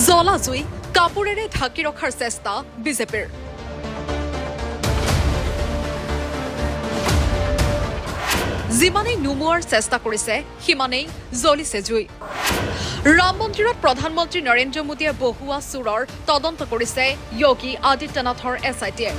জ্বলা জুই কাপোৰেৰে ঢাকি ৰখাৰ চেষ্টা বিজেপিৰ। যিমানেই নুমুৱাৰ চেষ্টা কৰিছে সিমানেই জ্বলিছে জুই। ৰাম মন্দিৰত প্ৰধানমন্ত্ৰী নৰেন্দ্ৰ মোদীয়ে বহুৱা চুৰৰ তদন্ত কৰিছে যোগী আদিত্যনাথৰ SITয়ে।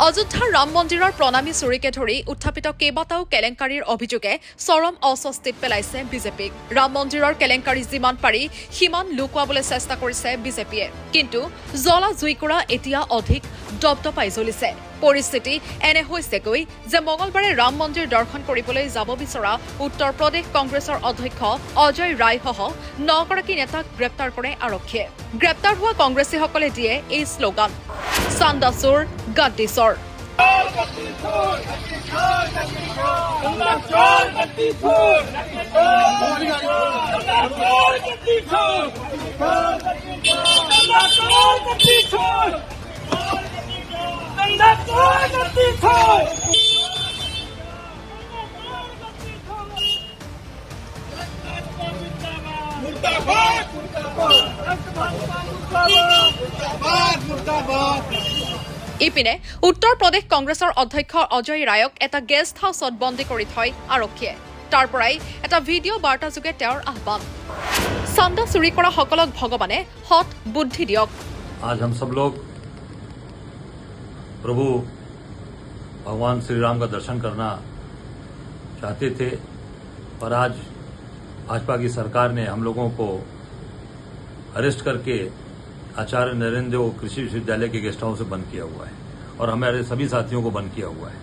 অযোধ্যাৰ ৰাম মন্দিৰৰ প্ৰণামী চুৰিকে ধৰি উত্থাপিত কেইবাটাও কেলেংকাৰীৰ অভিযোগে চৰম অস্বস্তিত পেলাইছে বিজেপিক। ৰাম মন্দিৰৰ কেলেংকাৰী যিমান পাৰি সিমান লুকুৱাবলৈ চেষ্টা কৰিছে বিজেপিয়ে, কিন্তু জ্বলা জুইকুৰা এতিয়া অধিক দপদপাই জ্বলিছে। পৰিস্থিতি এনে হৈছেগৈ যে মঙলবাৰে ৰাম মন্দিৰ দৰ্শন কৰিবলৈ যাব বিচৰা উত্তৰ প্ৰদেশ কংগ্ৰেছৰ অধ্যক্ষ অজয় ৰায়সহ 9গৰাকী নেতাক গ্ৰেপ্তাৰ কৰে আৰক্ষীয়ে। গ্ৰেপ্তাৰ হোৱা কংগ্ৰেছীসকলে দিয়ে এই শ্লোগান, চান্দা চোৰ গাদ্দী চোৰ। ইপিনে উত্তৰ প্ৰদেশ কংগ্ৰেছৰ অধ্যক্ষ অজয় ৰায়ক এটা গেষ্ট হাউচত বন্দী কৰি থয় আৰক্ষীয়ে। তাৰ পৰাই এটা ভিডিঅ' বাৰ্তাযোগে তেওঁৰ আহ্বান, চান্দা চুৰি কৰা সকলক ভগৱানে সৎ বুদ্ধি দিয়ক। आज हम सब लोग प्रभु भगवान श्री राम का दर्शन करना चाहते थे, पर आज भाजपा की सरकार ने हम लोगों को अरेस्ट करके आचार्य नरेंद्र देव कृषि विश्वविद्यालय के गेस्ट हाउस से बंद किया हुआ है और हमारे सभी साथियों को बंद किया हुआ है।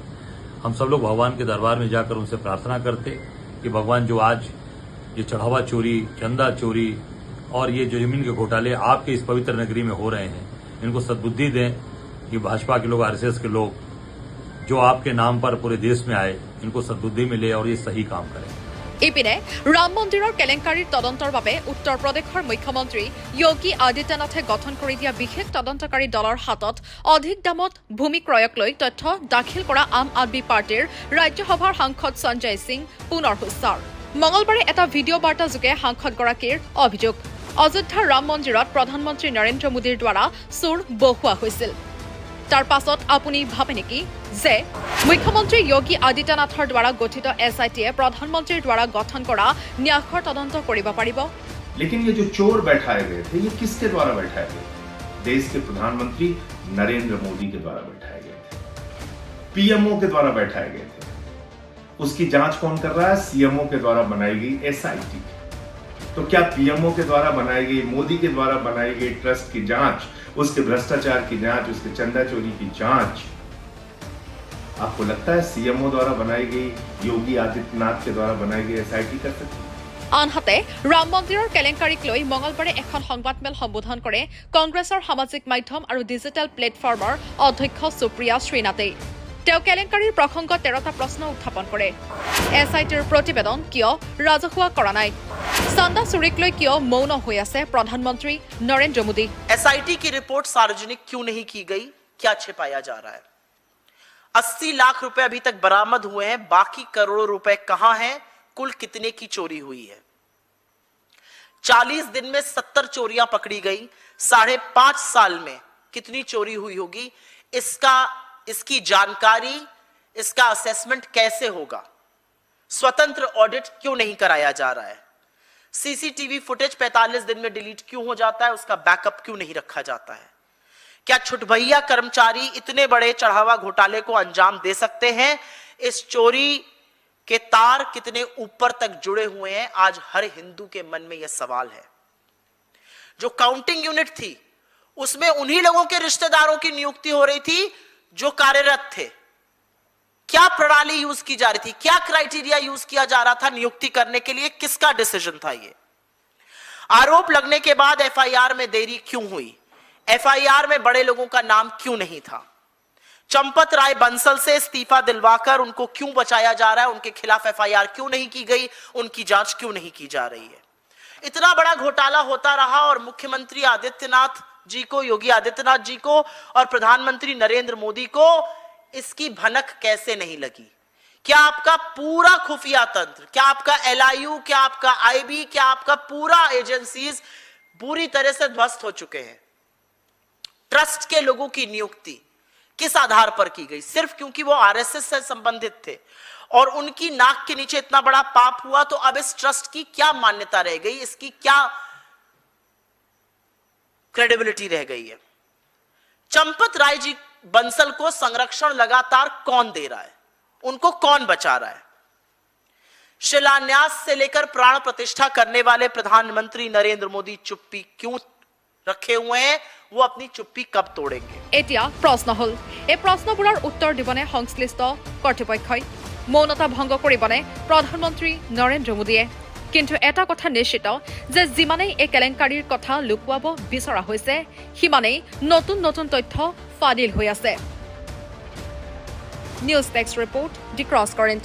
हम सब लोग भगवान के दरबार में जाकर उनसे प्रार्थना करते कि भगवान जो आज ये चढ़ावा चोरी, चंदा चोरी और ये जो जमीन के घोटाले आपके इस पवित्र नगरी में हो रहे हैं, इनको सद्बुद्धि दें कि भाजपा के लोग, RSS के लोग जो आपके नाम पर पूरे देश में आए, इनको सद्बुद्धि मिले और ये सही काम करें। ইপিনে ৰাম মন্দিৰৰ কেলেংকাৰীৰ তদন্তৰ বাবে উত্তৰ প্ৰদেশৰ মুখ্যমন্ত্ৰী যোগী আদিত্যনাথে গঠন কৰি দিয়া বিশেষ তদন্তকাৰী দলৰ হাতত অধিক দামত ভূমি ক্ৰয়ক লৈ তথ্য দাখিল কৰা আম আদমী পাৰ্টীৰ ৰাজ্যসভাৰ সাংসদ সঞ্জয় সিং পুনৰ হুঁচাৰ। মঙলবাৰে এটা ভিডিঅ' বাৰ্তাযোগে সাংসদগৰাকীৰ অভিযোগ, অযোধ্যাৰ ৰাম মন্দিৰত প্ৰধানমন্ত্ৰী নৰেন্দ্ৰ মোদীৰ দ্বাৰা চোৰ বহুৱা হৈছিল। তাৰ পাছত আপুনি ভাবে নেকি যে মুখ্যমন্ত্ৰী যোগী আদিত্যনাথৰ দ্বাৰা গঠিত SITয়ে প্ৰধানমন্ত্ৰীৰ দ্বাৰা গঠন কৰা ন্যাসৰ তদন্ত কৰিব পাৰিব? लेकिन ये जो चोर बैठाए गए थे, ये किसके द्वारा बैठाए गए थे? देश के प्रधानमंत्री नरेंद्र मोदी के द्वारा बैठाए गए थे, PMO के द्वारा बैठाए गए थे। उसकी जांच कौन कर रहा है? CMO के द्वारा बनाई गई SIT। तो क्या PMO के द्वारा बनाई गई, मोदी के द्वारा बनाई गई ट्रस्ट की जांच, उसके भ्रष्टाचार की जांच, उसके चंदा चोरी की जांच, आपको लगता है CMO द्वारा बनाई गई, योगी आदित्यनाथ के द्वारा बनाई गई SIT कर सकती है? আনহাতে ৰাম মন্দিৰৰ কেলেংকাৰীক লৈ মঙলবাৰে এখন সংবাদমেল সম্বোধন কৰে কংগ্ৰেছৰ সামাজিক মাধ্যম আৰু ডিজিটেল প্লেটফৰ্মৰ অধ্যক্ষ সুপ্ৰিয়া শ্ৰীনাথে। তেওঁ কেলেংকাৰীৰ প্ৰসংগত 13টা প্ৰশ্ন উত্থাপন কৰে। SITৰ প্ৰতিবেদন কিয় ৰাজহুৱা কৰা নাই? চান্দা চুৰিক লৈ কিয় মৌন হৈ আছে প্ৰধানমন্ত্ৰী নৰেন্দ্ৰ মোদী? SIT की रिपोर्ट सार्वजनिक क्यों नहीं की गई? क्या छिपाया जा रहा है? 80 लाख रुपए अभी तक बरामद हुए हैं, बाकी करोड़ों रुपए कहां हैं? कुल कितने की चोरी हुई है? 40 दिन में 70 चोरियां पकड़ी गई, 5.5 साल में कितनी चोरी हुई होगी? इसकी जानकारी, इसका असेसमेंट कैसे होगा? स्वतंत्र ऑडिट क्यों नहीं कराया जा रहा है? CCTV फुटेज 45 दिन में डिलीट क्यों हो जाता है? उसका बैकअप क्यों नहीं रखा जाता है? क्या छुटभैया कर्मचारी इतने बड़े चढ़ावा घोटाले को अंजाम दे सकते हैं? इस चोरी के तार कितने ऊपर तक जुड़े हुए हैं? आज हर हिंदू के मन में यह सवाल है। जो काउंटिंग यूनिट थी उसमें उन्हीं लोगों के रिश्तेदारों की नियुक्ति हो रही थी जो कार्यरत थे। क्या प्रणाली यूज की जा रही थी? क्या क्राइटेरिया यूज किया जा रहा था नियुक्ति करने के लिए? किसका डिसीजन था ये? आरोप लगने के बाद FIR में देरी क्यों हुई? FIR में बड़े लोगों का नाम क्यों नहीं था? चंपत राय बंसल से इस्तीफा दिलवाकर उनको क्यों बचाया जा रहा है? उनके खिलाफ FIR क्यों नहीं की गई? उनकी जांच क्यों नहीं की जा रही है? इतना बड़ा घोटाला होता रहा और मुख्यमंत्री आदित्यनाथ जी को, योगी आदित्यनाथ जी को और प्रधानमंत्री नरेंद्र मोदी को इसकी भनक कैसे नहीं लगी? क्या आपका पूरा खुफिया तंत्र, क्या आपका LIU, क्या आपका IB, क्या आपका पूरा एजेंसीज पूरी तरह से ध्वस्त हो चुके हैं? ट्रस्ट के लोगों की नियुक्ति किस आधार पर की गई? सिर्फ क्योंकि वो RSS से संबंधित थे और उनकी नाक के नीचे इतना बड़ा पाप हुआ, तो अब इस ट्रस्ट की क्या मान्यता रह गई, इसकी क्या क्रेडिबिलिटी रह गई है? चंपत राय जी बंसल को संरक्षण लगातार कौन दे रहा है? उनको कौन बचा रहा है? शिलान्यास से लेकर प्राण प्रतिष्ठा करने वाले प्रधानमंत्री नरेंद्र मोदी चुप्पी क्यों रखे हुए हैं? वो अपनी चुप्पी कब तोड़ेंगे? এতিয়া প্ৰশ্ন হল এই প্ৰশ্নবোৰৰ উত্তৰ দিবনে সংশ্লিষ্ট কৰ্তৃপক্ষই? মৌনতা ভংগ কৰিবনে প্ৰধানমন্ত্ৰী নৰেন্দ্ৰ মোদীয়ে? কিন্তু এটা কথা নিশ্চিত যে যিমানেই এই কেলেংকাৰীৰ কথা লুকুৱাব বিচৰা হৈছে, সিমানেই নতুন নতুন তথ্য ফাদিল হৈ আছে। নিউজ ডেস্ক ৰিপৰ্ট, দি ক্ৰছ কাৰেণ্ট।